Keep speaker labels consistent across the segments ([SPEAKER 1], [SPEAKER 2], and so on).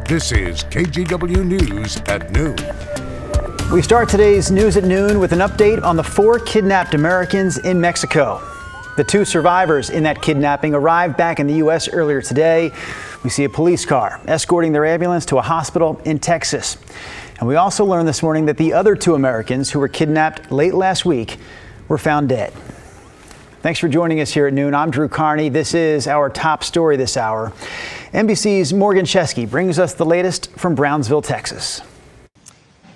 [SPEAKER 1] This is KGW News at noon.
[SPEAKER 2] We start today's News at Noon with an update on the 4 kidnapped Americans in Mexico. The 2 survivors in that kidnapping arrived back in the U.S. earlier today. We see a police car escorting their ambulance to a hospital in Texas. And we also learned this morning that the other 2 Americans who were kidnapped late last week were found dead. Thanks for joining us here at noon. I'm Drew Carney. This is our top story this hour. NBC's Morgan Chesky brings us the latest from Brownsville, Texas.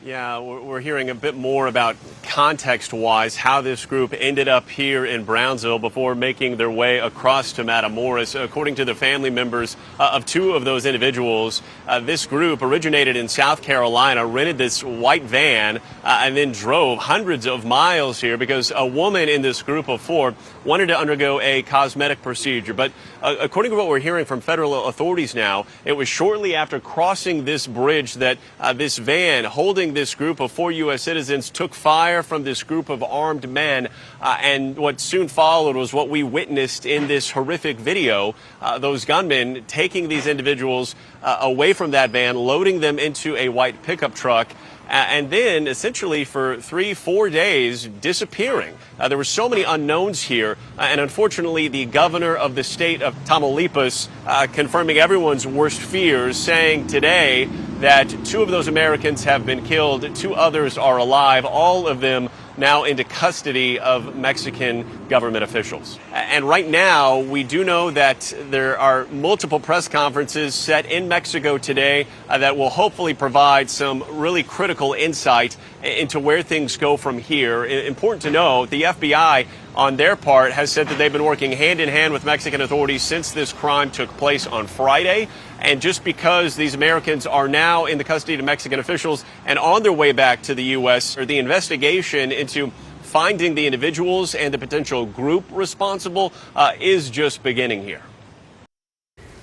[SPEAKER 3] Yeah, we're hearing a bit more about context-wise how this group ended up here in Brownsville before making their way across to Matamoros. According to the family members of 2 of those individuals, this group originated in South Carolina, rented this white van, and then drove hundreds of miles here because a woman in this group of 4 wanted to undergo a cosmetic procedure. But according to what we're hearing from federal authorities now, it was shortly after crossing this bridge that this van holding this group of 4 U.S. citizens took fire from this group of armed men. And what soon followed was what we witnessed in this horrific video, those gunmen taking these individuals away from that van, loading them into a white pickup truck, and then essentially for 3-4 days disappearing. There were so many unknowns here, and unfortunately the governor of the state of Tamaulipas confirming everyone's worst fears, saying today that 2 of those Americans have been killed, 2 others are alive, all of them now into custody of Mexican government officials. And right now, we do know that there are multiple press conferences set in Mexico today that will hopefully provide some really critical insight into where things go from here. Important to know, the FBI on their part has said that they've been working hand in hand with Mexican authorities since this crime took place on Friday. And just because these Americans are now in the custody of Mexican officials and on their way back to the U.S., or the investigation into finding the individuals and the potential group responsible is just beginning here.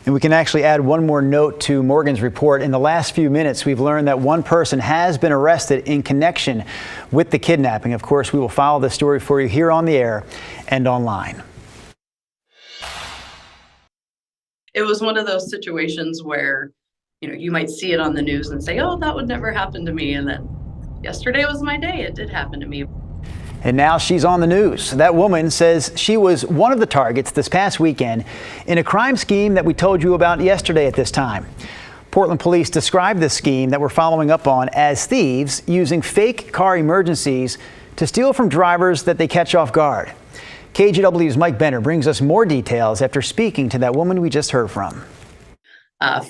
[SPEAKER 2] And we can actually add one more note to Morgan's report. In the last few minutes, we've learned that one person has been arrested in connection with the kidnapping. Of course, we will follow this story for you here on the air and online.
[SPEAKER 4] It was one of those situations where, you might see it on the news and say, oh, that would never happen to me. And then yesterday was my day. It did happen to me.
[SPEAKER 2] And now she's on the news. That woman says she was one of the targets this past weekend in a crime scheme that we told you about yesterday at this time. Portland police described this scheme that we're following up on as thieves using fake car emergencies to steal from drivers that they catch off guard. KGW's Mike Benner brings us more details after speaking to that woman we just heard from.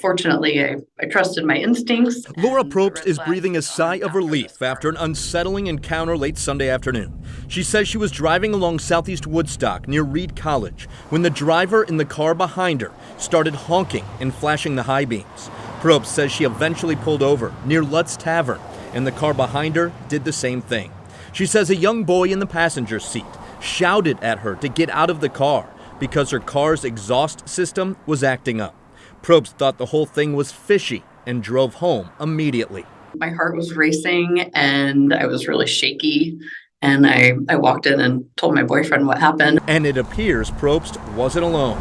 [SPEAKER 4] Fortunately, I trusted my instincts.
[SPEAKER 5] Laura Probst is breathing a sigh of relief after an unsettling encounter late Sunday afternoon. She says she was driving along Southeast Woodstock near Reed College when the driver in the car behind her started honking and flashing the high beams. Probst says she eventually pulled over near Lutz Tavern, and the car behind her did the same thing. She says a young boy in the passenger seat shouted at her to get out of the car because her car's exhaust system was acting up. Probst thought the whole thing was fishy and drove home immediately.
[SPEAKER 4] My heart was racing and I was really shaky. And I walked in and told my boyfriend what happened.
[SPEAKER 5] And it appears Probst wasn't alone.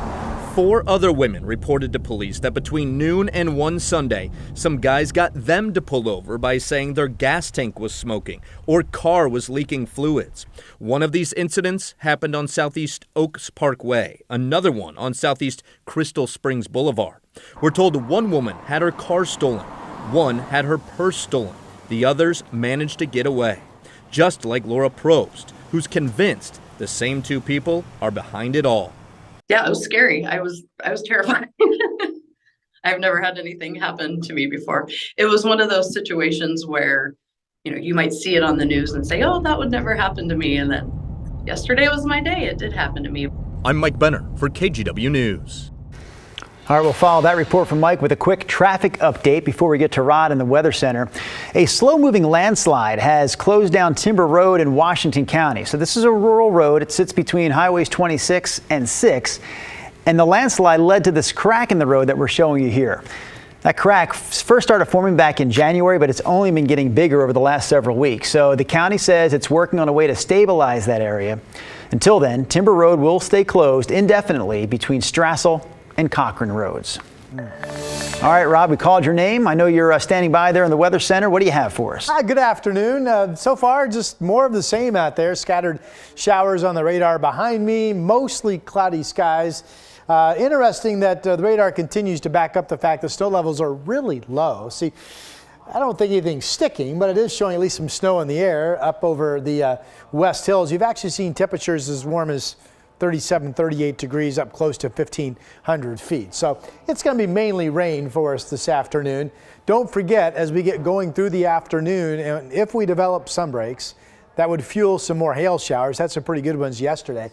[SPEAKER 5] 4 other women reported to police that between noon and 1 Sunday, some guys got them to pull over by saying their gas tank was smoking or car was leaking fluids. One of these incidents happened on Southeast Oaks Parkway, another one on Southeast Crystal Springs Boulevard. We're told one woman had her car stolen, one had her purse stolen, the others managed to get away. Just like Laura Probst, who's convinced the same 2 people are behind it all.
[SPEAKER 4] Yeah, it was scary. I was terrified. I've never had anything happen to me before. It was one of those situations where, you might see it on the news and say, oh, that would never happen to me. And then yesterday was my day. It did happen to me.
[SPEAKER 5] I'm Mike Benner for KGW News.
[SPEAKER 2] All right, we'll follow that report from Mike with a quick traffic update before we get to Rod in the Weather Center. A slow-moving landslide has closed down Timber Road in Washington County. So this is a rural road. It sits between highways 26 and 6. And the landslide led to this crack in the road that we're showing you here. That crack first started forming back in January, but it's only been getting bigger over the last several weeks. So the county says it's working on a way to stabilize that area. Until then, Timber Road will stay closed indefinitely between Strassel and Cochran Roads. All right, Rob, we called your name. I know you're standing by there in the Weather Center. What do you have for us?
[SPEAKER 6] Hi, good afternoon. So far, just more of the same out there. Scattered showers on the radar behind me, mostly cloudy skies. Interesting that the radar continues to back up the fact that snow levels are really low. See, I don't think anything's sticking, but it is showing at least some snow in the air up over the West Hills. You've actually seen temperatures as warm as 37, 38 degrees up close to 1,500 feet. So it's going to be mainly rain for us this afternoon. Don't forget, as we get going through the afternoon, and if we develop sun breaks, that would fuel some more hail showers. Had some pretty good ones yesterday.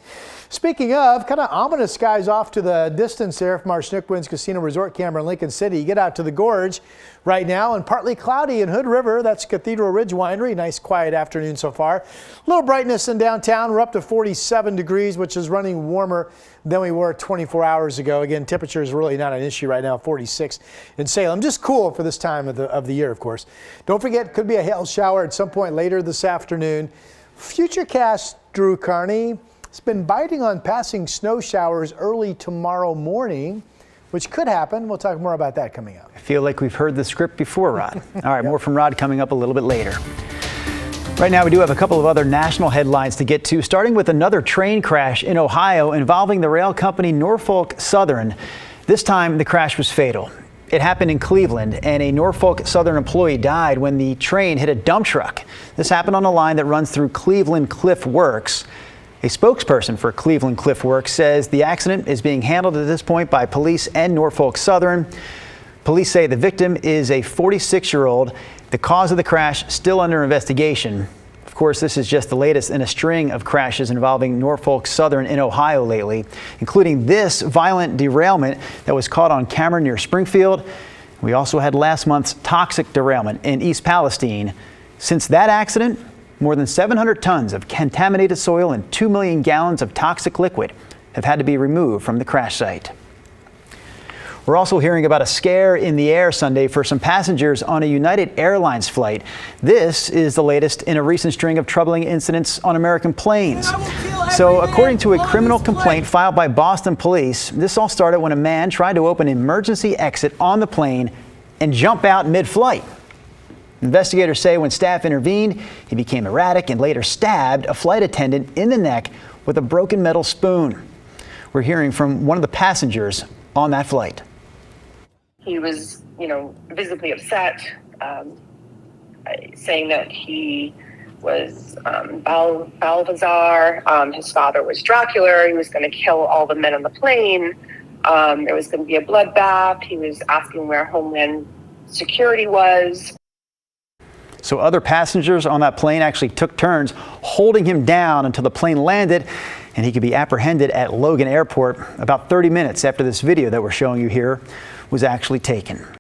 [SPEAKER 6] Speaking of, kind of ominous skies off to the distance there from our Schnuckwinds Casino Resort camera in Lincoln City. You get out to the gorge right now and partly cloudy in Hood River. That's Cathedral Ridge Winery. Nice quiet afternoon so far. A little brightness in downtown. We're up to 47 degrees, which is running warmer than we were 24 hours ago. Again, temperature is really not an issue right now, 46 in Salem. Just cool for this time of the year, of course. Don't forget, could be a hail shower at some point later this afternoon. Futurecast Drew Carney has been biting on passing snow showers early tomorrow morning, which could happen. We'll talk more about that coming up.
[SPEAKER 2] I feel like we've heard the script before, Rod. All right, more from Rod coming up a little bit later. Right now, we do have a couple of other national headlines to get to, starting with another train crash in Ohio involving the rail company Norfolk Southern. This time, the crash was fatal. It happened in Cleveland, and a Norfolk Southern employee died when the train hit a dump truck. This happened on a line that runs through Cleveland Cliff Works. A spokesperson for Cleveland Cliff Works says the accident is being handled at this point by police and Norfolk Southern. Police say the victim is a 46-year-old. The cause of the crash still under investigation. Of course, this is just the latest in a string of crashes involving Norfolk Southern in Ohio lately, including this violent derailment that was caught on camera near Springfield. We also had last month's toxic derailment in East Palestine. Since that accident, more than 700 tons of contaminated soil and 2 million gallons of toxic liquid have had to be removed from the crash site. We're also hearing about a scare in the air Sunday for some passengers on a United Airlines flight. This is the latest in a recent string of troubling incidents on American planes. So according to a criminal complaint filed by Boston police, this all started when a man tried to open an emergency exit on the plane and jump out mid-flight. Investigators say when staff intervened, he became erratic and later stabbed a flight attendant in the neck with a broken metal spoon. We're hearing from one of the passengers on that flight.
[SPEAKER 7] He was, visibly upset, saying that he was Balthazar. His father was Dracula. He was going to kill all the men on the plane. There was going to be a bloodbath. He was asking where Homeland Security was.
[SPEAKER 2] So other passengers on that plane actually took turns holding him down until the plane landed and he could be apprehended at Logan Airport about 30 minutes after this video that we're showing you here was actually taken.